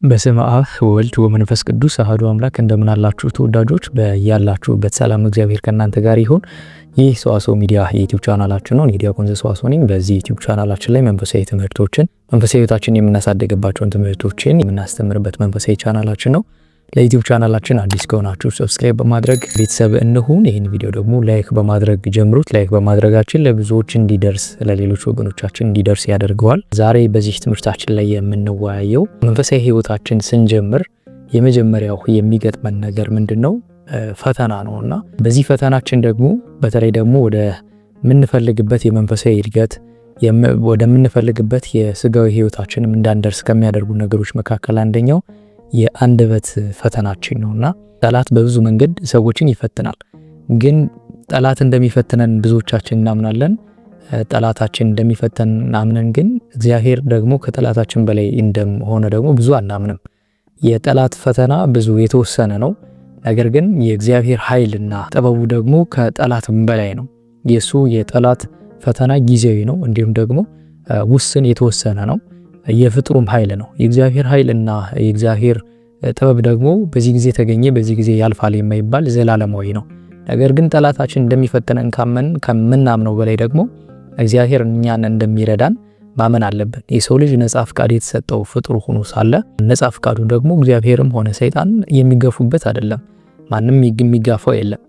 በስመ አብ ወወልድ ወመንፈስ ቅዱስ አሐዱ አምላክ። እንደምን አላችሁ ተወዳጆች? በያላችሁበት ሰላም እግዚአብሔር ከእናንተ ጋር ይሁን። ይህ ሰዋስው ሚዲያ የዩቲዩብ ቻናላችን ነው። ዲያቆን ዘሰዋስው ነኝ። በዚህ ዩቲዩብ ቻናላችን ላይ መንፈሳዊ ትምህርቶችን፣ መንፈሳዊ ሕይወታችንን የምናሳድግባቸውን ትምህርቶችን የምናስተምርበት መንፈሳዊ ቻናላችን ነው። ለዩቲዩብ ቻናላችን አዲስ ከሆናችሁ ሰብስክራይብ በማድረግ ቤተሰብ እንሁን። ይህን ቪዲዮ ደግሞ ላይክ በማድረግ ጀምሩት። ላይክ በማድረጋችን ለብዙዎች እንዲደርስ፣ ለሌሎች ወገኖቻችን እንዲደርስ ያደርገዋል። ዛሬ በዚህ ትምህርታችን ላይ የምንወያየው መንፈሳዊ ሕይወታችን ስንጀምር የመጀመሪያው የሚገጥመን ነገር ምንድነው? ፈተና ነውና በዚህ ፈተናችን ደግሞ በተለይ ደግሞ ወደ ምንፈልግበት የመንፈሳዊ እድገት ወደ ምንፈልግበት የስጋዊ ሕይወታችንም እንዳንደርስ ከሚያደርጉ ነገሮች መካከል አንደኛው የአንደበት ፈተናችን ነውና ጠላት በብዙ መንገድ ሰዎችን ይፈትናል። ግን ጠላት እንደሚፈትነን ብዙዎቻችን እናምናለን። ጠላታችን እንደሚፈተን አምነን ግን እግዚአብሔር ደግሞ ከጠላታችን በላይ እንደሆነ ደግሞ ብዙ አናምንም። የጠላት ፈተና ብዙ የተወሰነ ነው። ነገር ግን የእግዚአብሔር ኃይልና ጥበቡ ደግሞ ከጠላትም በላይ ነው። የሱ የጠላት ፈተና ጊዜያዊ ነው፣ እንዲሁም ደግሞ ውስን የተወሰነ ነው። የፍጥሩም ኃይል ነው። የእግዚአብሔር ኃይልና የእግዚአብሔር ጥበብ ደግሞ በዚህ ጊዜ ተገኘ በዚህ ጊዜ ያልፋል የማይባል ዘላለማዊ ነው። ነገር ግን ጠላታችን እንደሚፈተነን ከምናምነው በላይ ደግሞ እግዚአብሔር እኛን እንደሚረዳን ማመን አለብን። የሰው ልጅ ነጻ ፍቃድ የተሰጠው ፍጡር ሆኖ ሳለ ነጻ ፍቃዱን ደግሞ እግዚአብሔርም ሆነ ሰይጣን የሚገፉበት አይደለም። ማንም የሚጋፋው የለም።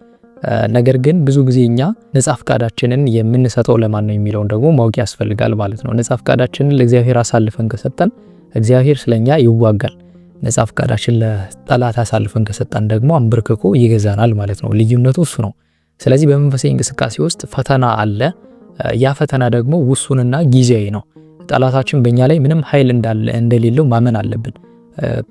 ነገር ግን ብዙ ጊዜ እኛ ነጻ ፍቃዳችንን የምንሰጠው ለማን ነው የሚለውን ደግሞ ማወቅ ያስፈልጋል ማለት ነው። ነጻ ፍቃዳችንን ለእግዚአብሔር አሳልፈን ከሰጠን እግዚአብሔር ስለኛ ይዋጋል። ነጻ ፍቃዳችን ለጠላት አሳልፈን ከሰጠን ደግሞ አንበርክኮ ይገዛናል ማለት ነው። ልዩነቱ እሱ ነው። ስለዚህ በመንፈሳዊ እንቅስቃሴ ውስጥ ፈተና አለ። ያ ፈተና ደግሞ ውሱንና ጊዜያዊ ነው። ጠላታችን በእኛ ላይ ምንም ኃይል እንደሌለው ማመን አለብን።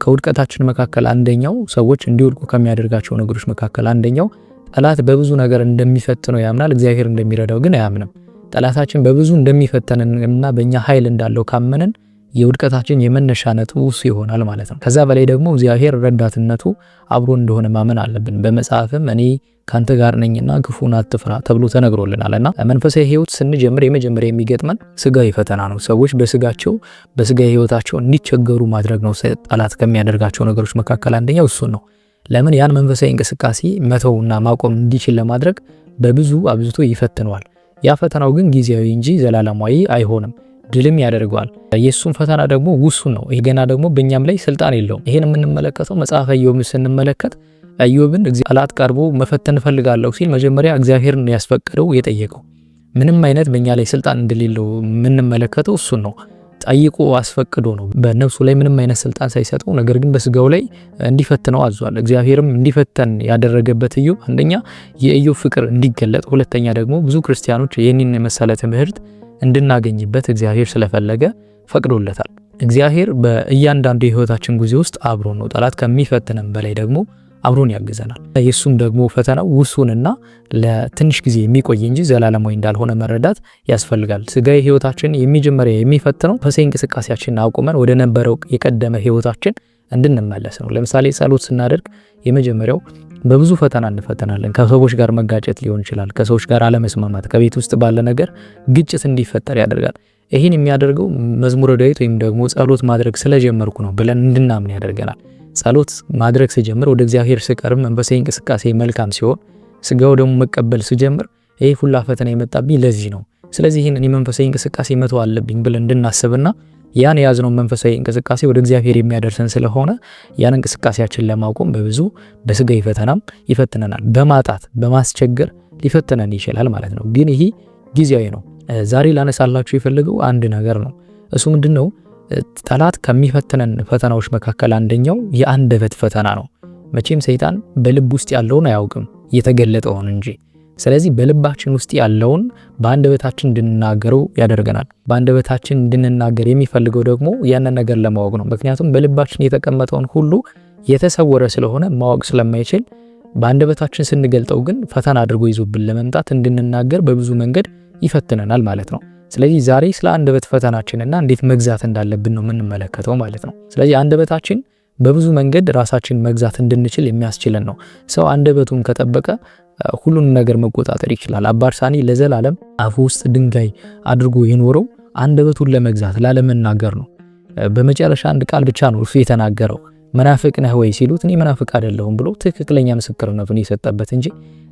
ከውድቀታችን መካከል አንደኛው ሰዎች እንዲወድቁ ከሚያደርጋቸው ነገሮች መካከል አንደኛው ጠላት በብዙ ነገር እንደሚፈትነው ያምናል። እግዚአብሔር እንደሚረዳው ግን አያምንም። ጠላታችን በብዙ እንደሚፈተንና በእኛ ኃይል እንዳለው ካመንን የውድቀታችን የመነሻ ነጥቡ እሱ ይሆናል ማለት ነው። ከዛ በላይ ደግሞ እግዚአብሔር ረዳትነቱ አብሮ እንደሆነ ማመን አለብን። በመጽሐፍም እኔ ካንተ ጋር ነኝና ክፉን አትፍራ ተብሎ ተነግሮልናልና መንፈሳዊ ሕይወት ስንጀምር የመጀመሪያ የሚገጥመን ስጋዊ ፈተና ነው። ሰዎች በስጋዊ ሕይወታቸው እንዲቸገሩ ማድረግ ነው። ጠላት ከሚያደርጋቸው ነገሮች መካከል አንደኛው እሱ ነው። ለምን ያን መንፈሳዊ እንቅስቃሴ መተውና ማቆም እንዲችል ለማድረግ በብዙ አብዝቶ ይፈትነዋል። ያ ፈተናው ግን ጊዜያዊ እንጂ ዘላለማዊ አይሆንም። ድልም ያደርገዋል። የሱን ፈተና ደግሞ ውሱን ነው። ይሄ ገና ደግሞ በእኛም ላይ ስልጣን የለውም። ይሄን የምንመለከተው መጽሐፈ ኢዮብን ስንመለከት ኢዮብን ጠላት ቀርቦ መፈተን እፈልጋለሁ ሲል መጀመሪያ እግዚአብሔርን ያስፈቀደው የጠየቀው ምንም አይነት በእኛ ላይ ስልጣን እንደሌለው የምንመለከተው እሱን ነው። ጠይቆ አስፈቅዶ ነው። በነፍሱ ላይ ምንም አይነት ስልጣን ሳይሰጠው ነገር ግን በስጋው ላይ እንዲፈትነው አዟል። እግዚአብሔርም እንዲፈተን ያደረገበት ኢዮብ አንደኛ የኢዮብ ፍቅር እንዲገለጥ፣ ሁለተኛ ደግሞ ብዙ ክርስቲያኖች ይህንን የመሰለ ትምህርት እንድናገኝበት እግዚአብሔር ስለፈለገ ፈቅዶለታል። እግዚአብሔር በእያንዳንዱ የህይወታችን ጊዜ ውስጥ አብሮ ነው። ጠላት ከሚፈትነን በላይ ደግሞ አብሮን ያግዘናል። የሱም ደግሞ ፈተናው ውሱንና ለትንሽ ጊዜ የሚቆይ እንጂ ዘላለማዊ እንዳልሆነ መረዳት ያስፈልጋል። ስጋዊ ህይወታችን የሚጀመሪያ የሚፈትነው መንፈሳዊ እንቅስቃሴያችንን አቁመን ወደ ነበረው የቀደመ ህይወታችን እንድንመለስ ነው። ለምሳሌ ጸሎት ስናደርግ የመጀመሪያው በብዙ ፈተና እንፈተናለን። ከሰዎች ጋር መጋጨት ሊሆን ይችላል። ከሰዎች ጋር አለመስማማት፣ ከቤት ውስጥ ባለ ነገር ግጭት እንዲፈጠር ያደርጋል። ይህን የሚያደርገው መዝሙረ ዳዊት ወይም ደግሞ ጸሎት ማድረግ ስለጀመርኩ ነው ብለን እንድናምን ያደርገናል። ጸሎት ማድረግ ሲጀምር ወደ እግዚአብሔር ስቀርብ መንፈሳዊ እንቅስቃሴ መልካም ሲሆን ስጋው ደግሞ መቀበል ሲጀምር ይሄ ሁላ ፈተና የመጣብኝ ለዚህ ነው፣ ስለዚህ ይህን የመንፈሳዊ እንቅስቃሴ መተው አለብኝ ብለን እንድናስብና ያን የያዝነው መንፈሳዊ እንቅስቃሴ ወደ እግዚአብሔር የሚያደርሰን ስለሆነ ያን እንቅስቃሴያችን ለማቆም በብዙ በስጋዊ ፈተናም ይፈትነናል። በማጣት በማስቸገር ሊፈትነን ይችላል ማለት ነው። ግን ይሄ ጊዜያዊ ነው። ዛሬ ላነሳላችሁ የፈለገው አንድ ነገር ነው። እሱ ምንድነው? ጠላት ከሚፈትነን ፈተናዎች መካከል አንደኛው የአንደበት ፈተና ነው። መቼም ሰይጣን በልብ ውስጥ ያለውን አያውቅም የተገለጠውን እንጂ። ስለዚህ በልባችን ውስጥ ያለውን በአንደበታችን እንድንናገረው ያደርገናል። በአንደበታችን እንድንናገር የሚፈልገው ደግሞ ያንን ነገር ለማወቅ ነው። ምክንያቱም በልባችን የተቀመጠውን ሁሉ የተሰወረ ስለሆነ ማወቅ ስለማይችል በአንደበታችን ስንገልጠው ግን ፈተና አድርጎ ይዞብን ለመምጣት እንድንናገር በብዙ መንገድ ይፈትነናል ማለት ነው። ስለዚህ ዛሬ ስለ አንደበት ፈተናችንና እንዴት መግዛት እንዳለብን ነው የምንመለከተው ማለት ነው። ስለዚህ አንደበታችን በብዙ መንገድ ራሳችን መግዛት እንድንችል የሚያስችለን ነው። ሰው አንደበቱን ከጠበቀ ሁሉን ነገር መቆጣጠር ይችላል። አባርሳኒ ለዘላለም አፉ ውስጥ ድንጋይ አድርጎ የኖረው አንደበቱን ለመግዛት ላለመናገር ነው። በመጨረሻ አንድ ቃል ብቻ ነው እርሱ የተናገረው። መናፍቅ ነህ ወይ ሲሉት እኔ መናፍቅ አይደለሁም ብሎ ትክክለኛ ምስክርነቱን የሰጠበት እንጂ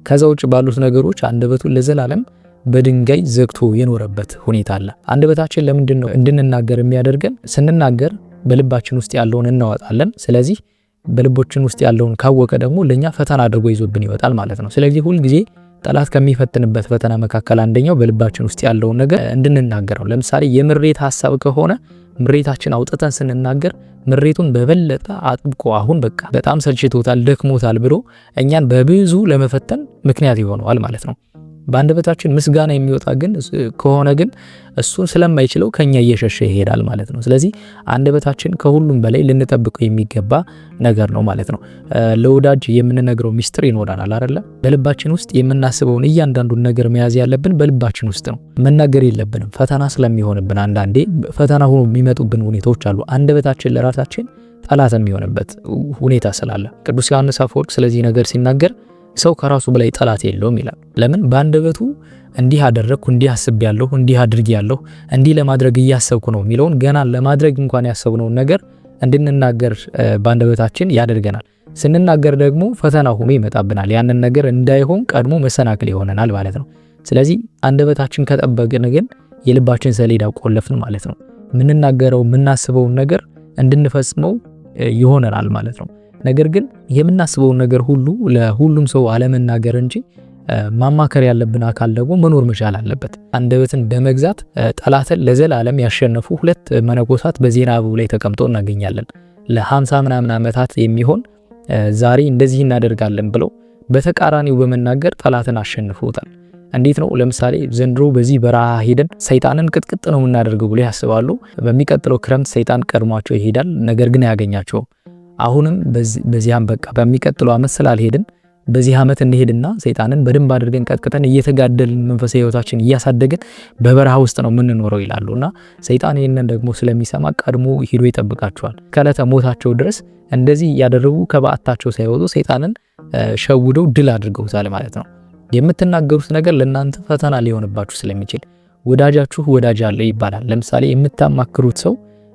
ከዛ ውጭ ባሉት ነገሮች አንደበቱን ለዘላለም በድንጋይ ዘግቶ የኖረበት ሁኔታ አለ። አንደበታችን ለምንድን ነው እንድንናገር የሚያደርገን? ስንናገር በልባችን ውስጥ ያለውን እናወጣለን። ስለዚህ በልቦችን ውስጥ ያለውን ካወቀ ደግሞ ለኛ ፈተና አድርጎ ይዞብን ይወጣል ማለት ነው። ስለዚህ ሁል ጊዜ ጠላት ከሚፈትንበት ፈተና መካከል አንደኛው በልባችን ውስጥ ያለውን ነገር እንድንናገረው። ለምሳሌ የምሬት ሐሳብ ከሆነ ምሬታችን አውጥተን ስንናገር ምሬቱን በበለጠ አጥብቆ አሁን በቃ በጣም ሰልችቶታል፣ ደክሞታል ብሎ እኛን በብዙ ለመፈተን ምክንያት ይሆነዋል ማለት ነው። በአንደበታችን ምስጋና የሚወጣ ግን ከሆነ ግን እሱን ስለማይችለው ከኛ እየሸሸ ይሄዳል ማለት ነው። ስለዚህ አንደበታችን ከሁሉም በላይ ልንጠብቀው የሚገባ ነገር ነው ማለት ነው። ለወዳጅ የምንነግረው ሚስጥር ይኖራል አይደለ? በልባችን ውስጥ የምናስበውን እያንዳንዱን ነገር መያዝ ያለብን በልባችን ውስጥ ነው። መናገር የለብንም ፈተና ስለሚሆንብን። አንዳንዴ ፈተና ሆኖ የሚመጡብን ሁኔታዎች አሉ። አንደበታችን ለራሳችን ጠላት የሚሆንበት ሁኔታ ስላለ ቅዱስ ዮሐንስ አፈወርቅ ስለዚህ ነገር ሲናገር ሰው ከራሱ በላይ ጠላት የለውም ይላል። ለምን? በአንደበቱ እንዲህ አደረግኩ፣ እንዲህ አስቤያለሁ፣ እንዲህ አድርጌያለሁ፣ እንዲህ ለማድረግ እያሰብኩ ነው የሚለውን ገና ለማድረግ እንኳን ያሰብነውን ነገር እንድንናገር በአንደበታችን ያደርገናል። ስንናገር ደግሞ ፈተና ሆኖ ይመጣብናል። ያንን ነገር እንዳይሆን ቀድሞ መሰናክል ይሆነናል ማለት ነው። ስለዚህ አንደበታችን ከጠበቅን ግን የልባችን ሰሌዳ ቆለፍን ማለት ነው። የምንናገረው የምናስበውን ነገር እንድንፈጽመው ይሆነናል ማለት ነው። ነገር ግን የምናስበውን ነገር ሁሉ ለሁሉም ሰው አለመናገር እንጂ ማማከር ያለብን አካል ደግሞ መኖር መቻል አለበት። አንደበትን በመግዛት ጠላትን ለዘላለም ያሸነፉ ሁለት መነኮሳት በዜና አበቡ ላይ ተቀምጦ እናገኛለን። ለ50 ምናምን ዓመታት የሚሆን ዛሬ እንደዚህ እናደርጋለን ብለው በተቃራኒው በመናገር ጠላትን አሸንፈውታል። እንዴት ነው? ለምሳሌ ዘንድሮ በዚህ በረሃ ሄደን ሰይጣንን ቅጥቅጥ ነው የምናደርገው ብሎ ያስባሉ። በሚቀጥለው ክረምት ሰይጣን ቀድሟቸው ይሄዳል፣ ነገር ግን አያገኛቸውም። አሁንም በዚያም በቃ በሚቀጥለው ዓመት ስላልሄድን በዚህ ዓመት እንሄድና ሰይጣንን በደንብ አድርገን ቀጥቅጠን እየተጋደልን መንፈሳዊ ሕይወታችን እያሳደግን በበረሃ ውስጥ ነው የምንኖረው ይላሉና ሰይጣን ይሄንን ደግሞ ስለሚሰማ ቀድሞ ሄዶ ይጠብቃቸዋል። ከዕለተ ሞታቸው ድረስ እንደዚህ ያደረጉ ከበዓታቸው ሳይወጡ ሰይጣንን ሸውደው ድል አድርገውታል ማለት ነው። የምትናገሩት ነገር ለእናንተ ፈተና ሊሆንባችሁ ስለሚችል ወዳጃችሁ ወዳጅ አለው ይባላል። ለምሳሌ የምታማክሩት ሰው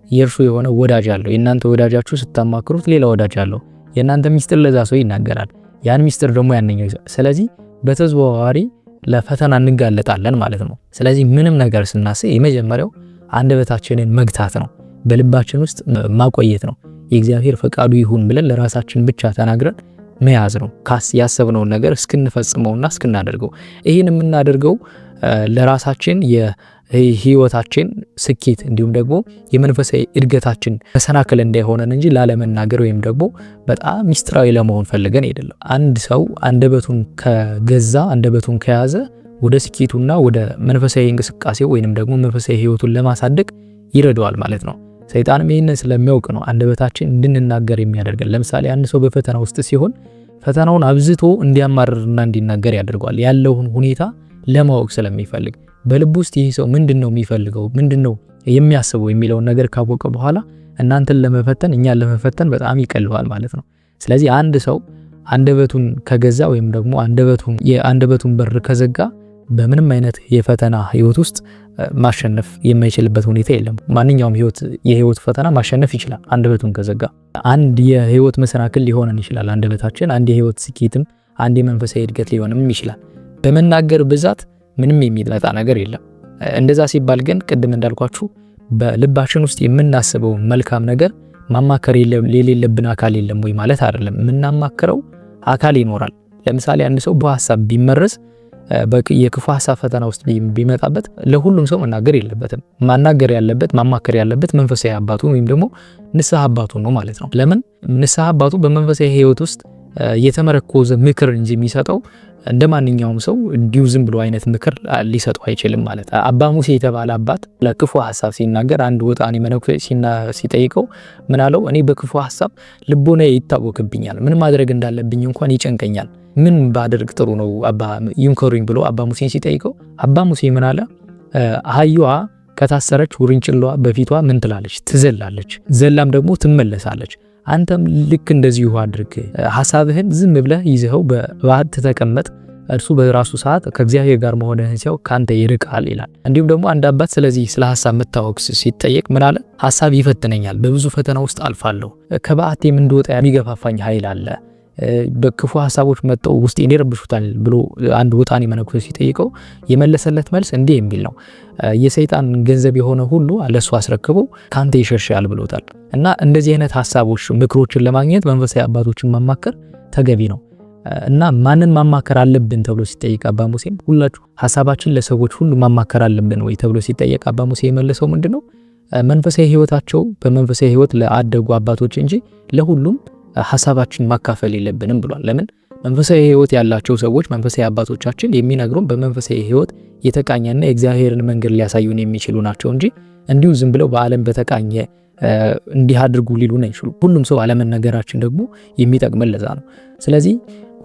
የእርሱ የሆነ ወዳጅ አለው። የእናንተ ወዳጃችሁ ስታማክሩት ሌላ ወዳጅ አለው። የእናንተ ሚስጥር ለዛ ሰው ይናገራል፣ ያን ሚስጥር ደግሞ ያንኛው። ስለዚህ በተዘዋዋሪ ለፈተና እንጋለጣለን ማለት ነው። ስለዚህ ምንም ነገር ስናስብ የመጀመሪያው አንደበታችንን መግታት ነው፣ በልባችን ውስጥ ማቆየት ነው። የእግዚአብሔር ፈቃዱ ይሁን ብለን ለራሳችን ብቻ ተናግረን መያዝ ነው፣ ያሰብነውን ነገር እስክንፈጽመውና እስክናደርገው። ይህን የምናደርገው ለራሳችን የህይወታችን ስኬት እንዲሁም ደግሞ የመንፈሳዊ እድገታችን መሰናክል እንዳይሆነን እንጂ ላለመናገር ወይም ደግሞ በጣም ሚስጥራዊ ለመሆን ፈልገን አይደለም። አንድ ሰው አንደበቱን ከገዛ አንደበቱን ከያዘ ወደ ስኬቱና ወደ መንፈሳዊ እንቅስቃሴው ወይንም ደግሞ መንፈሳዊ ህይወቱን ለማሳደግ ይረዳዋል ማለት ነው። ሰይጣንም ይህንን ስለሚያውቅ ነው አንደበታችን እንድንናገር የሚያደርገን። ለምሳሌ አንድ ሰው በፈተና ውስጥ ሲሆን ፈተናውን አብዝቶ እንዲያማርርና እንዲናገር ያደርገዋል። ያለውን ሁኔታ ለማወቅ ስለሚፈልግ በልብ ውስጥ ይህ ሰው ምንድነው የሚፈልገው፣ ምንድነው የሚያስበው የሚለውን ነገር ካወቀ በኋላ እናንተን ለመፈተን እኛን ለመፈተን በጣም ይቀልዋል ማለት ነው። ስለዚህ አንድ ሰው አንደበቱን ከገዛ ወይም ደግሞ የአንደበቱን በር ከዘጋ በምንም አይነት የፈተና ህይወት ውስጥ ማሸነፍ የማይችልበት ሁኔታ የለም። ማንኛውም የህይወት ፈተና ማሸነፍ ይችላል አንደበቱን ከዘጋ። አንድ የህይወት መሰናክል ሊሆነን ይችላል አንደበታችን፣ አንድ የህይወት ስኬትም አንድ የመንፈሳዊ እድገት ሊሆንም ይችላል። በመናገር ብዛት ምንም የሚመጣ ነገር የለም። እንደዛ ሲባል ግን ቅድም እንዳልኳችሁ በልባችን ውስጥ የምናስበው መልካም ነገር ማማከር የሌለብን አካል የለም ወይ ማለት አይደለም። የምናማክረው አካል ይኖራል። ለምሳሌ አንድ ሰው በሐሳብ ቢመረዝ የክፉ ሐሳብ ፈተና ውስጥ ቢመጣበት ለሁሉም ሰው መናገር የለበትም። ማናገር ያለበት ማማከር ያለበት መንፈሳዊ አባቱ ወይም ደግሞ ንስሐ አባቱ ነው ማለት ነው። ለምን? ንስሐ አባቱ በመንፈሳዊ ህይወት ውስጥ የተመረኮዘ ምክር እንጂ የሚሰጠው እንደ ማንኛውም ሰው እንዲሁ ዝም ብሎ አይነት ምክር ሊሰጠው አይችልም ማለት። አባ ሙሴ የተባለ አባት ለክፉ ሐሳብ ሲናገር አንድ ወጣኔ መነኩሴ ሲጠይቀው ምን አለው? እኔ በክፉ ሐሳብ ልቦናዬ ይታወክብኛል፣ ምን ማድረግ እንዳለብኝ እንኳን ይጨንቀኛል፣ ምን ባደርግ ጥሩ ነው አባ ይምከሩኝ ብሎ አባ ሙሴን ሲጠይቀው አባ ሙሴ ምን አለ? አህያዋ ከታሰረች ውርንጭላዋ በፊቷ ምን ትላለች? ትዘላለች፣ ዘላም ደግሞ ትመለሳለች። አንተም ልክ እንደዚሁ አድርግ። ሐሳብህን ዝም ብለህ ይዘኸው በባህት ተቀመጥ፣ እርሱ በራሱ ሰዓት ከእግዚአብሔር ጋር መሆንህን ሲያው ካንተ ይርቃል ይላል። እንዲሁም ደግሞ አንድ አባት ስለዚህ ስለ ሐሳብ መታወቅ ሲጠየቅ ምን አለ? ሐሳብ ይፈትነኛል፣ በብዙ ፈተና ውስጥ አልፋለሁ፣ ከበዓቴም እንድወጣ የሚገፋፋኝ ኃይል አለ፣ በክፉ ሐሳቦች መጥተው ውስጤን ይረብሹታል ብሎ አንድ ወጣኔ መነኩሴ ሲጠይቀው የመለሰለት መልስ እንዲህ የሚል ነው። የሰይጣን ገንዘብ የሆነ ሁሉ ለሱ አስረክቦ ካንተ ይሸሻል ብሎታል። እና እንደዚህ አይነት ሐሳቦች ምክሮችን ለማግኘት መንፈሳዊ አባቶችን ማማከር ተገቢ ነው። እና ማንን ማማከር አለብን ተብሎ ሲጠየቅ አባ ሙሴም ሁላችሁ ሐሳባችን ለሰዎች ሁሉ ማማከር አለብን ወይ ተብሎ ሲጠየቅ አባ ሙሴ የመለሰው ምንድነው? መንፈሳዊ ሕይወታቸው በመንፈሳዊ ሕይወት ለአደጉ አባቶች እንጂ ለሁሉም ሐሳባችን ማካፈል የለብንም ብሏል። ለምን? መንፈሳዊ ሕይወት ያላቸው ሰዎች መንፈሳዊ አባቶቻችን የሚነግሩን በመንፈሳዊ ሕይወት የተቃኘና የእግዚአብሔርን መንገድ ሊያሳዩን የሚችሉ ናቸው እንጂ እንዲሁ ዝም ብለው በዓለም በተቃኘ እንዲህ አድርጉ ሊሉን አይችሉም። ሁሉም ሰው አለመነገራችን ደግሞ የሚጠቅመን ለዛ ነው። ስለዚህ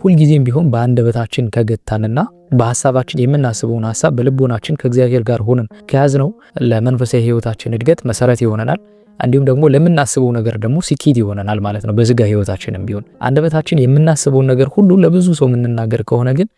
ሁልጊዜም ቢሆን በአንደበታችን ከገታንና በሐሳባችን የምናስበውን ሐሳብ በልቦናችን ከእግዚአብሔር ጋር ሆነን ከያዝነው ለመንፈሳዊ ሕይወታችን እድገት መሰረት ይሆነናል። እንዲሁም ደግሞ ለምናስበው ነገር ደግሞ ስኬት ይሆነናል ማለት ነው። በስጋ ሕይወታችንም ቢሆን አንደበታችን የምናስበውን ነገር ሁሉ ለብዙ ሰው የምንናገር ከሆነ ግን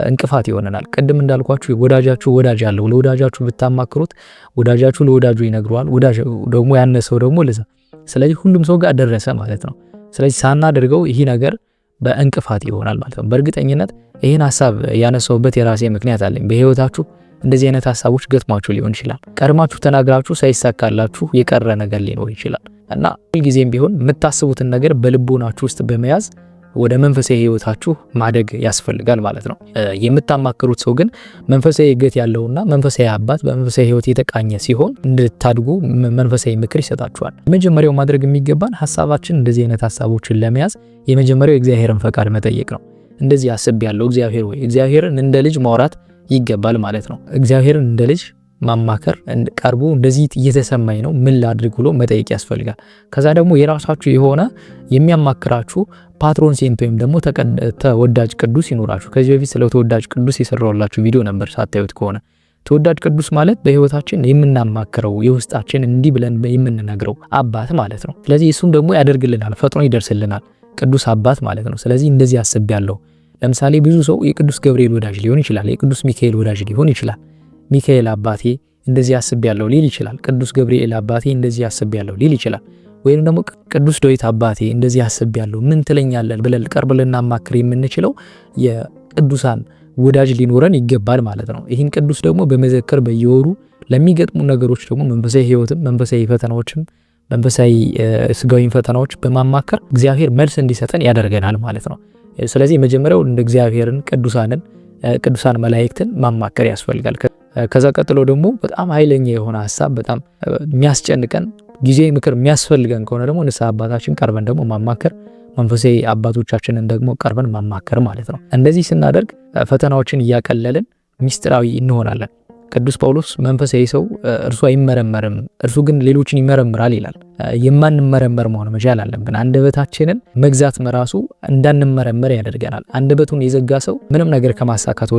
እንቅፋት ይሆነናል። ቅድም እንዳልኳችሁ ወዳጃችሁ ወዳጅ አለው። ለወዳጃችሁ ብታማክሩት ወዳጃችሁ ለወዳጁ ይነግረዋል፣ ወዳጅ ደግሞ ያነሰው ደግሞ ለዛ። ስለዚህ ሁሉም ሰው ጋር ደረሰ ማለት ነው። ስለዚህ ሳናደርገው ይህ ነገር በእንቅፋት ይሆናል ማለት ነው። በእርግጠኝነት ይህን ሐሳብ ያነሳውበት የራሴ ምክንያት አለኝ። በሕይወታችሁ እንደዚህ አይነት ሐሳቦች ገጥሟችሁ ሊሆን ይችላል። ቀድማችሁ ተናግራችሁ ሳይሳካላችሁ የቀረ ነገር ሊኖር ይችላል እና ሁልጊዜም ቢሆን የምታስቡትን ነገር በልቦናችሁ ውስጥ በመያዝ ወደ መንፈሳዊ ሕይወታችሁ ማደግ ያስፈልጋል ማለት ነው። የምታማክሩት ሰው ግን መንፈሳዊ እድገት ያለውና መንፈሳዊ አባት በመንፈሳዊ ሕይወት የተቃኘ ሲሆን እንድታድጉ መንፈሳዊ ምክር ይሰጣችኋል። መጀመሪያው ማድረግ የሚገባን ሐሳባችን እንደዚህ አይነት ሐሳቦችን ለመያዝ የመጀመሪያው የእግዚአብሔርን ፈቃድ መጠየቅ ነው። እንደዚህ አስቤያለሁ እግዚአብሔር ወይ እግዚአብሔርን እንደ ልጅ ማውራት ይገባል ማለት ነው። እግዚአብሔርን እንደ ልጅ ማማከር ቀርቦ እንደዚህ እየተሰማኝ ነው ምን ላድርግ ብሎ መጠየቅ ያስፈልጋል። ከዛ ደግሞ የራሳችሁ የሆነ የሚያማክራችሁ ፓትሮን ሴንት ወይም ደግሞ ተወዳጅ ቅዱስ ይኖራችሁ። ከዚህ በፊት ስለ ተወዳጅ ቅዱስ የሰራሁላችሁ ቪዲዮ ነበር ሳታዩት ከሆነ። ተወዳጅ ቅዱስ ማለት በሕይወታችን የምናማክረው የውስጣችን እንዲህ ብለን የምንነግረው አባት ማለት ነው። ስለዚህ እሱም ደግሞ ያደርግልናል፣ ፈጥኖ ይደርስልናል፣ ቅዱስ አባት ማለት ነው። ስለዚህ እንደዚህ አስቤያለሁ። ለምሳሌ ብዙ ሰው የቅዱስ ገብርኤል ወዳጅ ሊሆን ይችላል፣ የቅዱስ ሚካኤል ወዳጅ ሊሆን ይችላል። ሚካኤል አባቴ እንደዚህ አስቤያለሁ ሊል ይችላል። ቅዱስ ገብርኤል አባቴ እንደዚህ አስቤያለሁ ሊል ይችላል። ወይም ደግሞ ቅዱስ ዳዊት አባቴ እንደዚህ አስቤያለሁ ምን ትለኛለህ ብለን ቀርብ ልናማክር የምንችለው የቅዱሳን ወዳጅ ሊኖረን ይገባል ማለት ነው። ይህን ቅዱስ ደግሞ በመዘከር በየወሩ ለሚገጥሙ ነገሮች ደግሞ መንፈሳዊ ሕይወትም መንፈሳዊ ፈተናዎችም መንፈሳዊ ስጋዊ ፈተናዎች በማማከር እግዚአብሔር መልስ እንዲሰጠን ያደርገናል ማለት ነው። ስለዚህ መጀመሪያው እንደ እግዚአብሔርን ቅዱሳን መላእክትን ማማከር ያስፈልጋል። ከዛ ቀጥሎ ደግሞ በጣም ኃይለኛ የሆነ ሐሳብ በጣም የሚያስጨንቀን ጊዜ ምክር የሚያስፈልገን ከሆነ ደግሞ ንስሐ አባታችን ቀርበን ደግሞ ማማከር፣ መንፈሳዊ አባቶቻችንን ደግሞ ቀርበን ማማከር ማለት ነው። እንደዚህ ስናደርግ ፈተናዎችን እያቀለልን ሚስጥራዊ እንሆናለን። ቅዱስ ጳውሎስ መንፈሳዊ ሰው እርሱ አይመረመርም፣ እርሱ ግን ሌሎችን ይመረምራል ይላል። የማንመረመር መሆን መቻል አለብን። አንደበታችንን መግዛት መራሱ እንዳንመረመር ያደርገናል። አንደበቱን የዘጋ ሰው ምንም ነገር ከማሳካት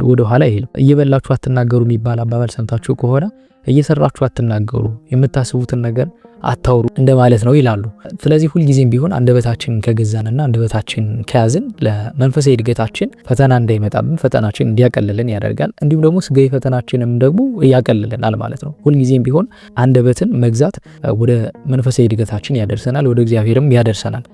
ወደ ኋላ አይልም። እየበላችሁ አትናገሩ የሚባል አባባል ሰምታችሁ ከሆነ እየሰራችሁ አትናገሩ፣ የምታስቡትን ነገር አታውሩ እንደማለት ነው ይላሉ። ስለዚህ ሁልጊዜም ቢሆን አንደበታችንን ከገዛንና አንደበታችን ከያዝን ለመንፈሳዊ እድገታችን ፈተና እንዳይመጣብን ፈተናችን እንዲያቀልልን ያደርጋል። እንዲሁም ደግሞ ስጋዊ ፈተናችንም ደግሞ ያቀልልናል ማለት ነው። ሁልጊዜም ቢሆን አንደበትን መግዛት ወደ መንፈሳዊ እድገታችን ያደርሰናል፣ ወደ እግዚአብሔርም ያደርሰናል።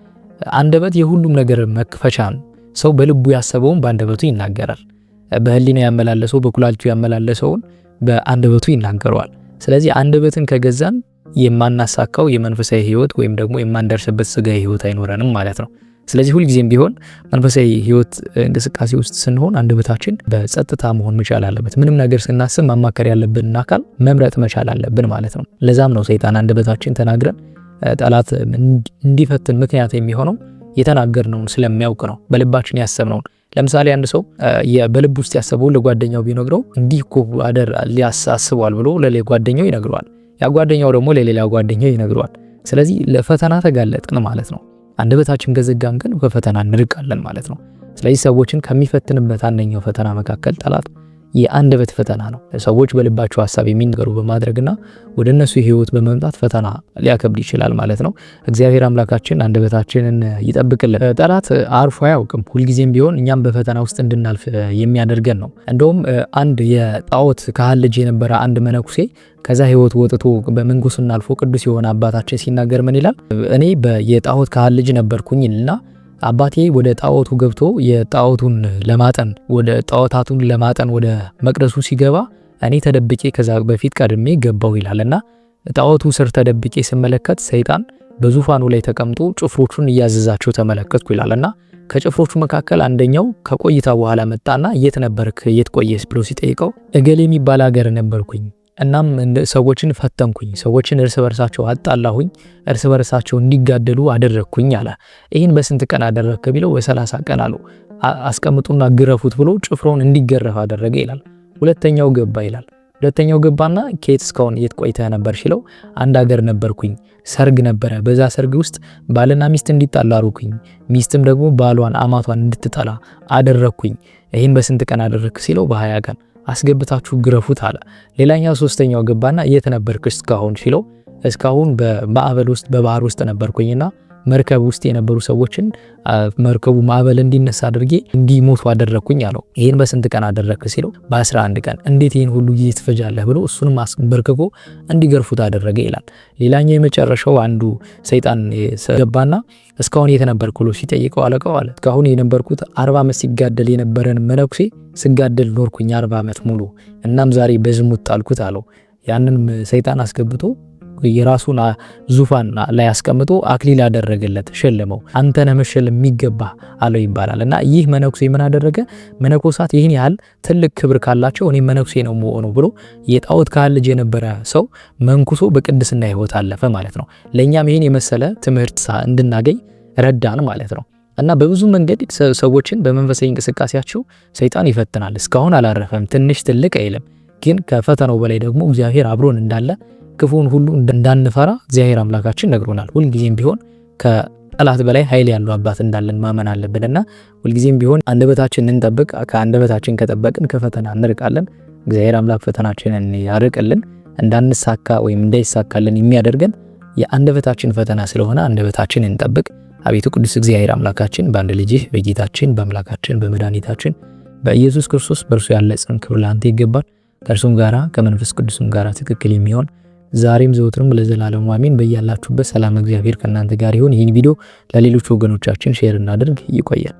አንደበት የሁሉም ነገር መክፈቻ ነው። ሰው በልቡ ያሰበውን በአንደበቱ ይናገራል። በህሊና ያመላለሰው በኩላሊቱ ያመላለሰውን በአንደበቱ ይናገረዋል። ስለዚህ አንደበትን ከገዛን የማናሳካው የመንፈሳዊ ሕይወት ወይም ደግሞ የማንደርስበት ስጋዊ ሕይወት አይኖረንም ማለት ነው። ስለዚህ ሁልጊዜም ቢሆን መንፈሳዊ ሕይወት እንቅስቃሴ ውስጥ ስንሆን አንደበታችን በጸጥታ መሆን መቻል አለበት። ምንም ነገር ስናስብ ማማከር ያለብንን አካል መምረጥ መቻል አለብን ማለት ነው። ለዛም ነው ሰይጣን አንደበታችን ተናግረን ጠላት እንዲፈትን ምክንያት የሚሆነው የተናገርነውን ስለሚያውቅ ነው፣ በልባችን ያሰብነውን። ለምሳሌ አንድ ሰው በልብ ውስጥ ያሰበውን ለጓደኛው ቢነግረው እንዲህ እኮ ሊያሳስቧል ብሎ ለጓደኛው ይነግረዋል። ያ ጓደኛው ደግሞ ለሌላ ጓደኛው ይነግረዋል። ስለዚህ ለፈተና ተጋለጥን ማለት ነው። አንደበታችን ከዘጋን ግን ከፈተና እንርቃለን ማለት ነው። ስለዚህ ሰዎችን ከሚፈትንበት አንደኛው ፈተና መካከል ጠላት የአንደበት ፈተና ነው። ሰዎች በልባቸው ሐሳብ የሚናገሩ በማድረግና ወደ እነሱ ህይወት በመምጣት ፈተና ሊያከብድ ይችላል ማለት ነው። እግዚአብሔር አምላካችን አንደበታችንን ይጠብቅልን። ጠላት አርፎ አያውቅም። ሁልጊዜም ቢሆን እኛም በፈተና ውስጥ እንድናልፍ የሚያደርገን ነው። እንደውም አንድ የጣዖት ካህን ልጅ የነበረ አንድ መነኩሴ ከዛ ህይወት ወጥቶ በመንኩስና አልፎ ቅዱስ የሆነ አባታችን ሲናገር ምን ይላል? እኔ የጣዖት ካህን ልጅ ነበርኩኝና አባቴ ወደ ጣዖቱ ገብቶ የጣዖቱን ለማጠን ወደ ጣዖታቱን ለማጠን ወደ መቅደሱ ሲገባ እኔ ተደብቄ ከዛ በፊት ቀድሜ ገባው ይላልና ጣዖቱ ስር ተደብቄ ስመለከት ሰይጣን በዙፋኑ ላይ ተቀምጦ ጭፍሮቹን እያዘዛቸው ተመለከትኩ ይላልና ከጭፍሮቹ መካከል አንደኛው ከቆይታ በኋላ መጣና የት ነበርክ የት ቆየስ ብሎ ሲጠይቀው እገሌ የሚባል ሀገር ነበርኩኝ፣ እናም ሰዎችን ፈተንኩኝ፣ ሰዎችን እርስ በርሳቸው አጣላሁኝ፣ እርስ በርሳቸው እንዲጋደሉ አደረግኩኝ አለ። ይህን በስንት ቀን አደረግክ ቢለው በ30 ቀን አለው። አስቀምጡና ግረፉት ብሎ ጭፍሮውን እንዲገረፍ አደረገ ይላል። ሁለተኛው ገባ ይላል። ሁለተኛው ገባና ከየት እስካሁን የት ቆይተህ ነበር ሲለው አንድ ሀገር ነበርኩኝ፣ ሰርግ ነበረ፣ በዛ ሰርግ ውስጥ ባልና ሚስት እንዲጣላ አደረኩኝ፣ ሚስትም ደግሞ ባሏን አማቷን እንድትጠላ አደረግኩኝ። ይህን በስንት ቀን አደረግክ ሲለው በ20 ቀን አስገብታችሁ ግረፉት አለ። ሌላኛው ሶስተኛው ገባና የት ነበርክ እስካሁን ሲለው እስካሁን በማዕበል ውስጥ በባህር ውስጥ ነበርኩኝና መርከብ ውስጥ የነበሩ ሰዎችን መርከቡ ማዕበል እንዲነሳ አድርጌ እንዲሞቱ አደረኩኝ አለው። ይሄን በስንት ቀን አደረክ ሲለው በ11 ቀን። እንዴት ይሄን ሁሉ ጊዜ ትፈጃለህ ብሎ እሱንም አስበርክኮ እንዲገርፉት አደረገ ይላል። ሌላኛው የመጨረሻው አንዱ ሰይጣን ገባና እስካሁን የት ነበርክ ብሎ ሲጠይቀው አለቃው አለ እስካሁን የነበርኩት 40 ዓመት ሲጋደል የነበረን መነኩሴ ስጋደል ኖርኩኝ 40 ዓመት ሙሉ፣ እናም ዛሬ በዝሙት ጣልኩት አለው። ያንን ሰይጣን አስገብቶ የራሱን ዙፋን ላይ አስቀምጦ አክሊል ያደረገለት ሸለመው። አንተ ነህ መሸለም የሚገባ አለው ይባላልና ይህ መነኩሴ ምን አደረገ? መነኮሳት ይህን ያህል ትልቅ ክብር ካላቸው እኔ መነኩሴ ነው የምሆነው ብሎ የጣዖት ካህን ልጅ የነበረ ሰው መንኩሶ በቅድስና ህይወት አለፈ ማለት ነው። ለኛም ይህን የመሰለ ትምህርት እንድናገኝ ረዳን ማለት ነው። እና በብዙ መንገድ ሰዎችን በመንፈሳዊ እንቅስቃሴያቸው ሰይጣን ይፈትናል። እስካሁን አላረፈም፣ ትንሽ ትልቅ አይልም። ግን ከፈተናው በላይ ደግሞ እግዚአብሔር አብሮን እንዳለ ክፉን ሁሉ እንዳንፈራ እግዚአብሔር አምላካችን ነግሮናል። ሁልጊዜም ቢሆን ከጠላት በላይ ኃይል ያለው አባት እንዳለን ማመን አለብንና ሁልጊዜም ቢሆን አንደበታችንን እንጠብቅ። ከአንደበታችን ከጠበቅን ከፈተና እንርቃለን። እግዚአብሔር አምላክ ፈተናችንን ያርቅልን። እንዳንሳካ ወይም እንዳይሳካልን የሚያደርገን የአንደበታችን ፈተና ስለሆነ አንደበታችንን እንጠብቅ። አቤቱ ቅዱስ እግዚአብሔር አምላካችን በአንድ ልጅህ በጌታችን በአምላካችን በመድኃኒታችን በኢየሱስ ክርስቶስ በእርሱ ያለ ጽን ክብር ላንተ ይገባል። ከእርሱም ጋራ ከመንፈስ ቅዱስም ጋራ ትክክል የሚሆን ዛሬም ዘወትርም ለዘላለሙ አሜን። በያላችሁበት ሰላም እግዚአብሔር ከእናንተ ጋር ይሁን። ይህን ቪዲዮ ለሌሎች ወገኖቻችን ሼር እናድርግ። ይቆያል።